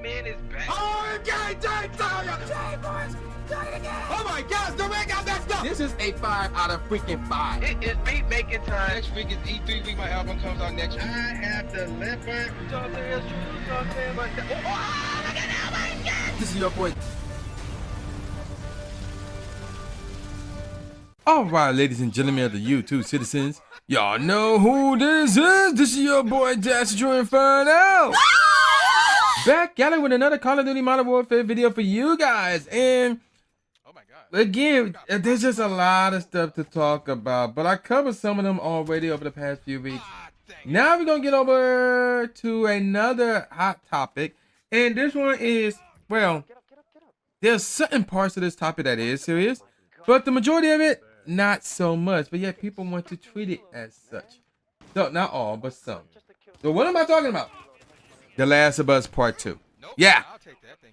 man is back. Oh, my gosh, the ring got messed up. This is a 5 out of freaking 5. It is beat making time. Next week is E3 week. My album comes out next week. I have delivered. This is your boy. All right, ladies and gentlemen of the YouTube citizens, y'all know who this is. This is your boy Inferno. Back at it with another Call of Duty Modern Warfare video for you guys. And again, there's just a lot of stuff to talk about, but I covered some of them already over the past few weeks. Now we're gonna get over to another hot topic, and this one is, well, there's certain parts of this topic that is serious, but the majority of it, not so much. But yet people want to treat it as such. So not all, but some. So what am I talking about? The Last of Us Part 2. Yeah,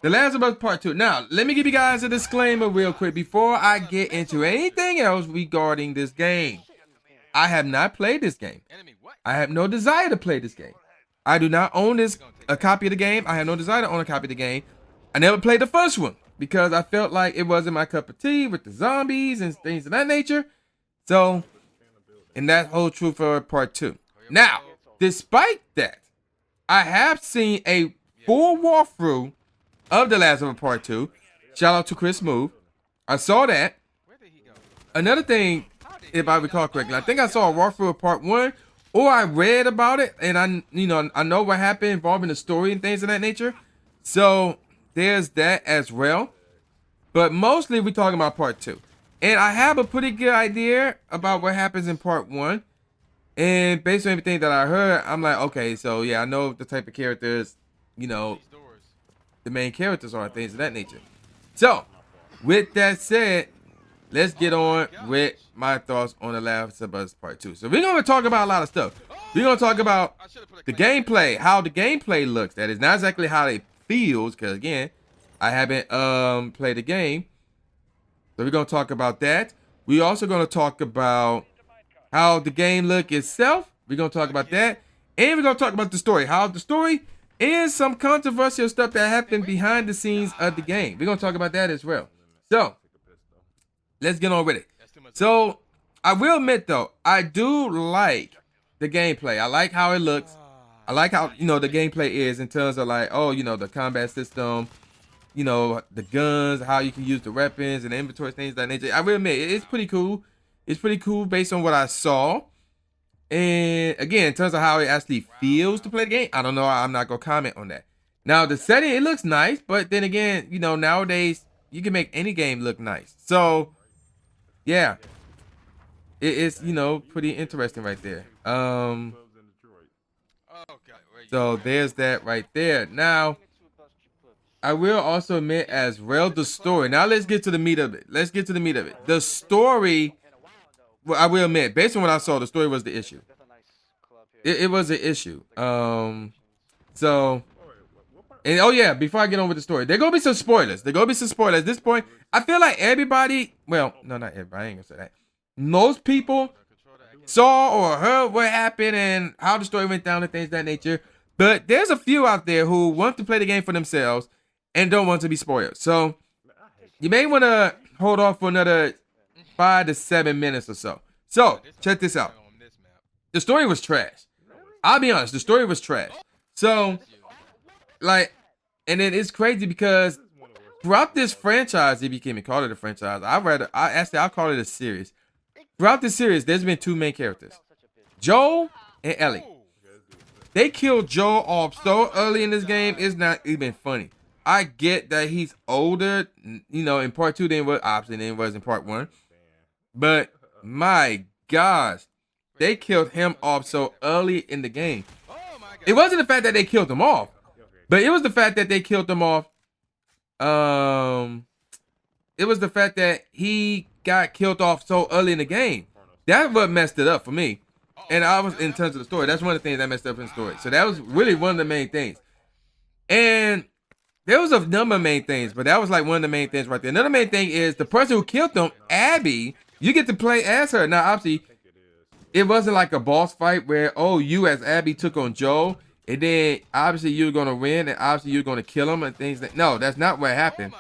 The Last of Us Part 2. Now, let me give you guys a disclaimer real quick before I get into anything else regarding this game. I have not played this game. I have no desire to play this game. I do not own a copy of the game. I have no desire to own a copy of the game. I never played the first one because I felt like it wasn't my cup of tea with the zombies and things of that nature. So, and that holds true for Part 2. Now, despite that, I have seen a full walkthrough of The Last of Us Part 2. Shout out to Chris Move. I saw that. Another thing, if I recall correctly, I think I saw a walkthrough of Part 1, or I read about it, and I know what happened involving the story and things of that nature. So there's that as well. But mostly we're talking about Part 2. And I have a pretty good idea about what happens in Part 1. And based on everything that I heard, I'm like, okay, so yeah, I know the type of characters, the main characters are, things of that nature. So, with that said, let's get on with my thoughts on The Last of Us Part 2. So we're going to talk about a lot of stuff. We're going to talk about the gameplay, how the gameplay looks. That is not exactly how it feels, because again, I haven't played the game. So we're going to talk about that. We're also going to talk about how the game look itself. We're going to talk about that. And we're going to talk about the story. How the story is some controversial stuff that happened behind the scenes of the game. We're going to talk about that as well. So, let's get on with it. So, I will admit though, I do like the gameplay. I like how it looks. I like how, the gameplay is in terms of like, the combat system, the guns, how you can use the weapons and the inventory, things of that nature. I will admit, it's pretty cool. It's pretty cool based on what I saw. And again, in terms of how it actually feels to play the game, I don't know. I'm not going to comment on that. Now, the setting, it looks nice. But then again, nowadays, you can make any game look nice. So, yeah. It's, pretty interesting right there. So, there's that right there. Now, I will also admit as well the story. Now, let's get to the meat of it. The story... Well, I will admit, based on what I saw, the story was the issue. It was an issue. So, and oh yeah, before I get on with the story, there gonna be some spoilers. At this point, I feel like everybody, well, no, not everybody, I ain't gonna say that. Most people saw or heard what happened and how the story went down and things of that nature. But there's a few out there who want to play the game for themselves and don't want to be spoiled. So, you may want to hold off for another 5 to 7 minutes or so. So, check this out. The story was trash. I'll be honest, the story was trash. So, like, and then it's crazy because throughout this franchise, if you can even call it a franchise, I'll call it a series. Throughout this series, there's been 2 main characters, Joel and Ellie. They killed Joel off so early in this game, it's not even funny. I get that he's older, in Part 2 than it was in Part 1. But my gosh, they killed him off so early in the game. It wasn't the fact that they killed him off, but it was the fact that they killed him off. It was the fact that he got killed off so early in the game. That's what messed it up for me. And I was, in terms of the story, that's one of the things that messed up in the story. So that was really one of the main things. And there was a number of main things, but that was like one of the main things right there. Another main thing is the person who killed them, Abby. You get to play as her. Now, obviously, it wasn't like a boss fight where, you as Abby took on Joel. and then obviously you're gonna win, and obviously you're gonna kill him and things like. No, that's not what happened.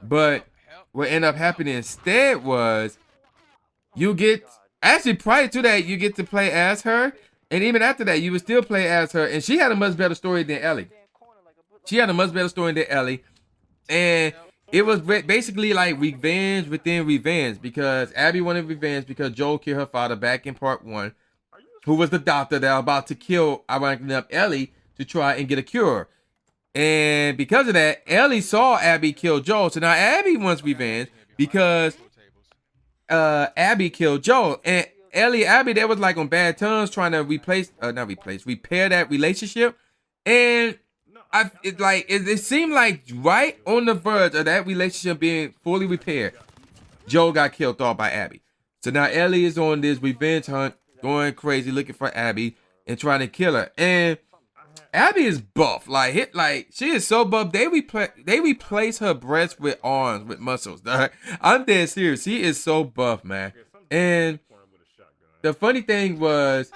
But what ended up happening instead was you get actually prior to that you get to play as her, and even after that you would still play as her, and she had a much better story than Ellie. She had a much better story than Ellie, and it was basically like revenge within revenge, because Abby wanted revenge because Joel killed her father back in part 1, who was the doctor that was about to kill, ironically enough, Ellie to try and get a cure. And because of that, Ellie saw Abby kill Joel, so now Abby wants revenge because Abby killed Joel, and Abby, they was like on bad terms, trying to repair that relationship, and it seemed like right on the verge of that relationship being fully repaired, Joel got killed off by Abby. So now Ellie is on this revenge hunt, going crazy, looking for Abby and trying to kill her. And Abby is buff, she is so buff. They replace her breasts with arms, with muscles. I'm dead serious. She is so buff, man. And the funny thing was,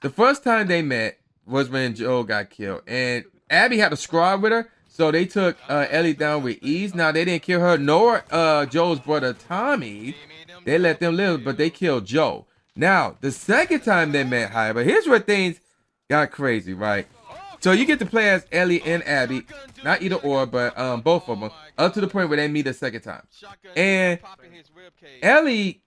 the first time they met was when Joel got killed, and Abby had a squad with her, so they took Ellie down with ease. Now, they didn't kill her, nor Joel's brother Tommy. They let them live, but they killed Joel. Now, the second time they met, however, here's where things got crazy, right? So you get to play as Ellie and Abby, not either or, but both of them, up to the point where they meet a second time. And Ellie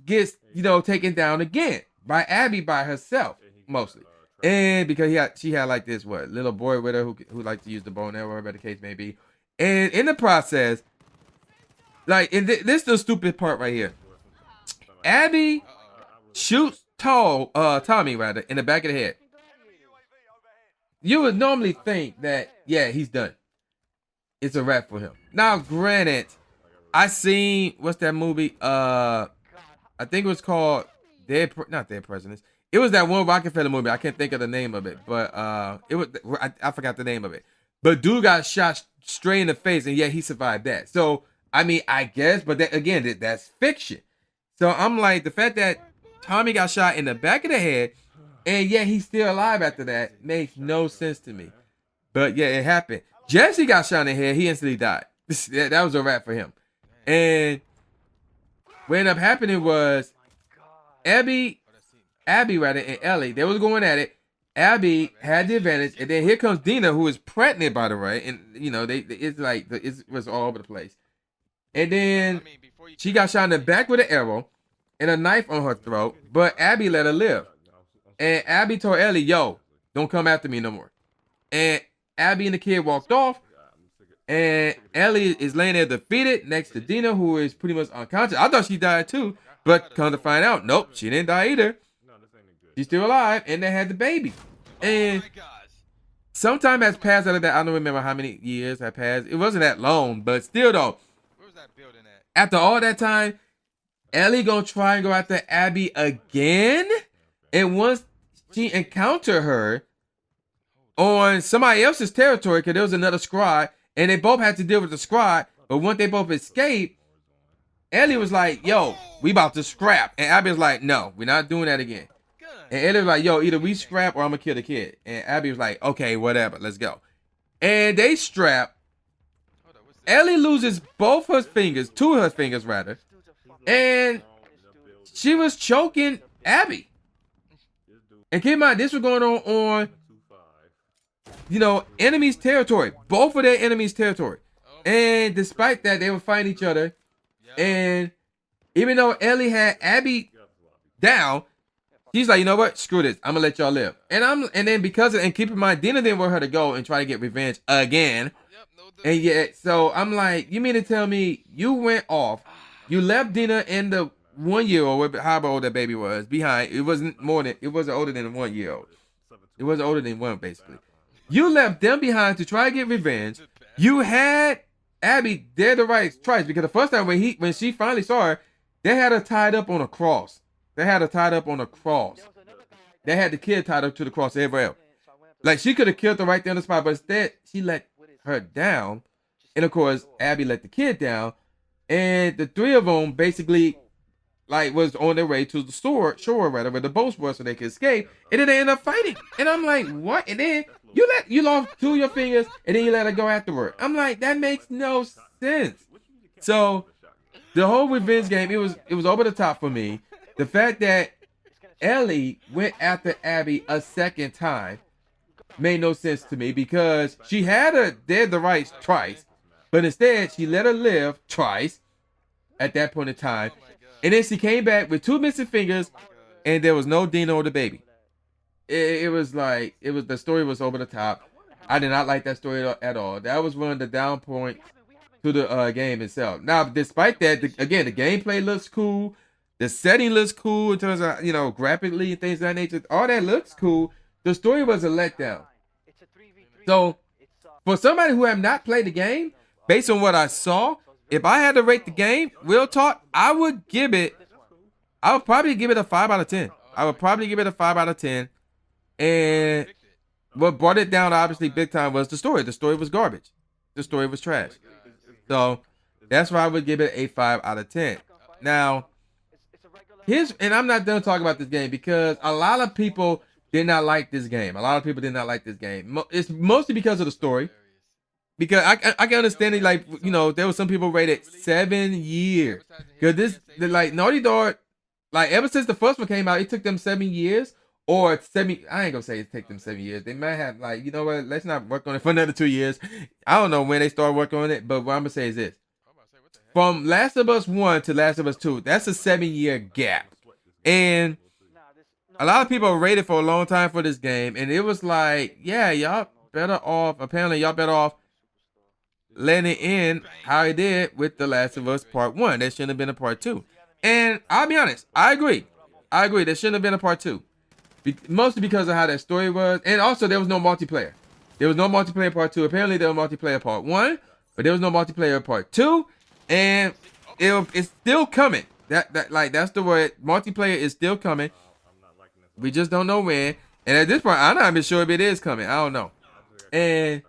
gets, taken down again by Abby by herself, mostly. And because she had like this little boy with her who liked to use the bow and arrow, whatever the case may be. And in the process, this is the stupid part right here. Abby shoots Tommy in the back of the head. You would normally think that, yeah, he's done. It's a wrap for him. Now, granted, I seen, what's that movie? I think it was called not Dead Presidents. It was that one Rockefeller movie. I can't think of the name of it, but I forgot the name of it. But dude got shot straight in the face, and yeah, he survived that. So I mean, I guess, but that's fiction. So I'm like, the fact that Tommy got shot in the back of the head, and yeah, he's still alive after that, makes no sense to me. But yeah, it happened. Jessie got shot in the head. He instantly died. That was a wrap for him. And what ended up happening was Abby and Ellie, they was going at it. Abby had the advantage, and then here comes Dina, who is pregnant, by the way, and it was all over the place. And then she got shot in the back with an arrow and a knife on her throat, but Abby let her live. And Abby told Ellie, "Yo, don't come after me no more." And Abby and the kid walked off, and Ellie is laying there defeated next to Dina, who is pretty much unconscious. I thought she died too, but come to find out, nope, she didn't die either. She's still alive, and they had the baby. And some time has passed out of that. I don't remember how many years have passed. It wasn't that long, but still though. Where's that building at? After all that time, Ellie gonna try and go after Abby again. And once she encountered her on somebody else's territory, because there was another squad, and they both had to deal with the squad, but once they both escaped, Ellie was like, "Yo, we about to scrap." And Abby was like, "No, we're not doing that again." And Ellie was like, "Yo, either we scrap or I'm gonna kill the kid." And Abby was like, "Okay, whatever, let's go." And they strap. Ellie loses both her fingers, two of her fingers rather, and she was choking Abby. And keep in mind, this was going on enemy's territory, both of their enemies' territory. And despite that, they were fighting each other. And even though Ellie had Abby down, she's like, "You know what? Screw this. I'm gonna let y'all live." And then keep in mind, Dina didn't want her to go and try to get revenge again. And yet, so I'm like, you mean to tell me you went off, you left Dina and the 1-year-old, however old that baby was, behind? It wasn't older than 1 year old. It wasn't older than one, basically. You left them behind to try to get revenge. You had Abby dead to rights twice, because the first time when she finally saw her, they had her tied up on a cross. They had the kid tied up to the cross everywhere else. Like, she could have killed her right there on the spot, but instead she let her down. And of course, Abby let the kid down. And the three of them basically like was on their way to the shore or whatever, where the boats were, so they could escape, and then they end up fighting. And I'm like, what? And then you lost 2 of your fingers, and then you let her go afterward. I'm like, that makes no sense. So the whole revenge game, it was over the top for me. The fact that Ellie went after Abby a second time made no sense to me, because she had her dead the rights twice, but instead she let her live twice at that point in time. And then she came back with 2 missing fingers, and there was no Dina or the baby. It was like, the story was over the top. I did not like that story at all. That was one of the down points to the game itself. Now, despite that, again, the gameplay looks cool. The setting looks cool in terms of, graphically and things of that nature. All that looks cool. The story was a letdown. So, for somebody who have not played the game, based on what I saw, if I had to rate the game, real talk, I would probably give it a 5 out of 10. I would probably give it a 5 out of 10. And what brought it down, obviously, big time was the story. The story was garbage. The story was trash. So, that's why I would give it a 5 out of 10. Now, and I'm not done talking about this game, because a lot of people did not like this game. It's mostly because of the story. Because I can understand it, like, there were some people rated 7 years. Because Naughty Dog, like, ever since the first one came out, it took them 7 years. Or 7, I ain't gonna say it take them 7 years. They might have, like, you know what, let's not work on it for another 2 years. I don't know when they start working on it, but what I'm gonna say is this. From Last of Us 1 to Last of Us 2, that's a 7-year gap. And a lot of people rated for a long time for this game, and it was like, yeah, y'all better off letting it end how it did with The Last of Us Part 1. There shouldn't have been a Part 2. And I'll be honest, I agree. There shouldn't have been a Part 2. Mostly because of how that story was. And also, there was no multiplayer. There was no multiplayer Part 2. Apparently, there was multiplayer Part 1. But there was no multiplayer Part 2. And it's still coming. That's the word. Multiplayer is still coming. We just don't know when. And at this point, I'm not even sure if it is coming. I don't know. And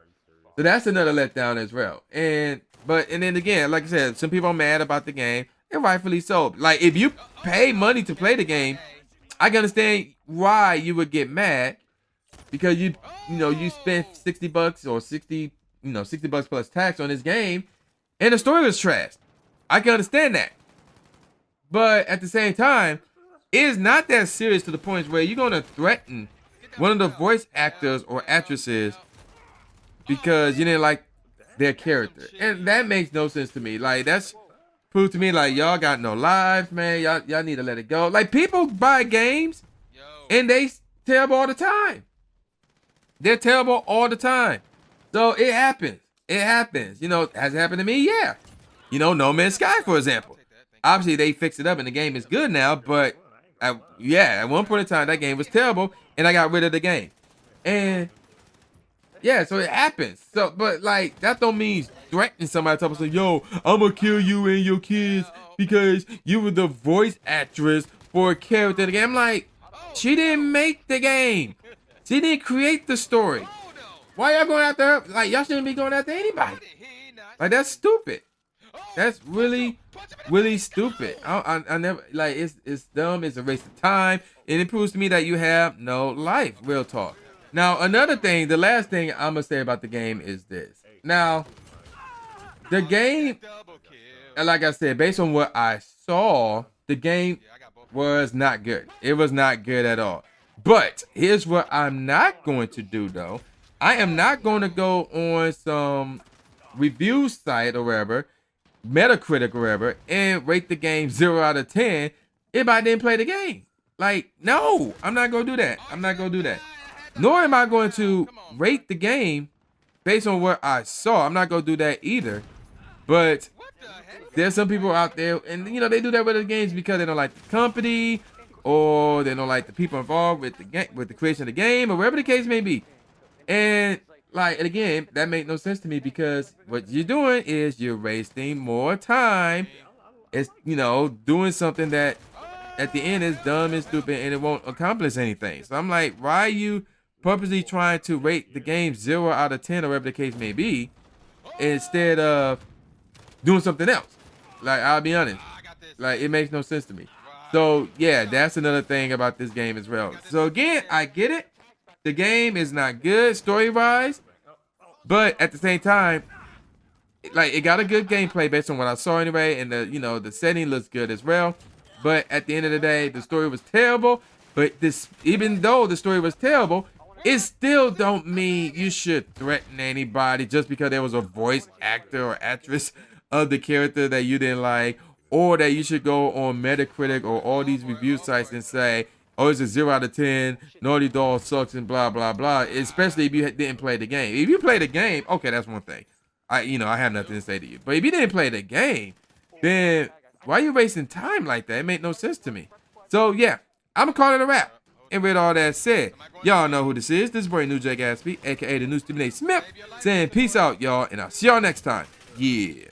so that's another letdown as well. And then again, like I said, some people are mad about the game, and rightfully so. Like, if you pay money to play the game, I can understand why you would get mad, because you spent $60 or $60 plus tax on this game, and the story was trash. I can understand that. But at the same time, it is not that serious to the point where you're going to threaten one of the voice actors or actresses because you didn't like their character. And that makes no sense to me. Like, that's proved to me, like, y'all got no lives, man. Y'all need to let it go. Like, people buy games and they terrible all the time. They're terrible all the time. So it happens. Has it happened to me? Yeah. No Man's Sky, for example. Obviously, they fixed it up and the game is good now, but at one point in time, that game was terrible and I got rid of the game. And yeah, so it happens. So, but like, that don't mean threatening somebody to say, yo, I'm gonna kill you and your kids because you were the voice actress for a character in the game. I'm like, she didn't make the game. She didn't create the story. Why y'all going after her? Like, y'all shouldn't be going after anybody. Like, that's stupid. That's really, really stupid. I never, like, it's dumb. It's a waste of time. And it proves to me that you have no life. Real talk. Now, another thing, the last thing I'm going to say about the game is this. Now, the game, like I said, based on what I saw, the game was not good. It was not good at all. But here's what I'm not going to do, though. I am not going to go on some review site or wherever, Metacritic or wherever, and rate the game 0 out of 10 if I didn't play the game. Like, no, I'm not going to do that. I'm not going to do that. Nor am I going to rate the game based on what I saw. I'm not going to do that either. But there's some people out there, and they do that with the games because they don't like the company, or they don't like the people involved with the game, with the creation of the game, or whatever the case may be. And like, and again, that made no sense to me, because what you're doing is you're wasting more time. It's doing something that at the end is dumb and stupid, and it won't accomplish anything. So I'm like, why are you purposely trying to rate the game 0 out of 10 or whatever the case may be, instead of doing something else? Like, I'll be honest, like, it makes no sense to me. So yeah, that's another thing about this game as well. So again, I get it. The game is not good story-wise, but at the same time, like it got a good gameplay based on what I saw anyway, and the setting looks good as well. But at the end of the day, the story was terrible. But even though the story was terrible, it still don't mean you should threaten anybody just because there was a voice actor or actress of the character that you didn't like, or that you should go on Metacritic or all these review sites and say, oh, it's a 0 out of 10, Naughty Dog sucks and blah, blah, blah, especially if you didn't play the game. If you play the game, okay, that's one thing. I have nothing to say to you. But if you didn't play the game, then why are you wasting time like that? It made no sense to me. So, yeah, I'm going to call it a wrap. And with all that said, y'all know who this is. This is boy New J Gatsby, a.k.a. the new Stephen A. Smith, saying peace out, y'all, and I'll see y'all next time. Yeah.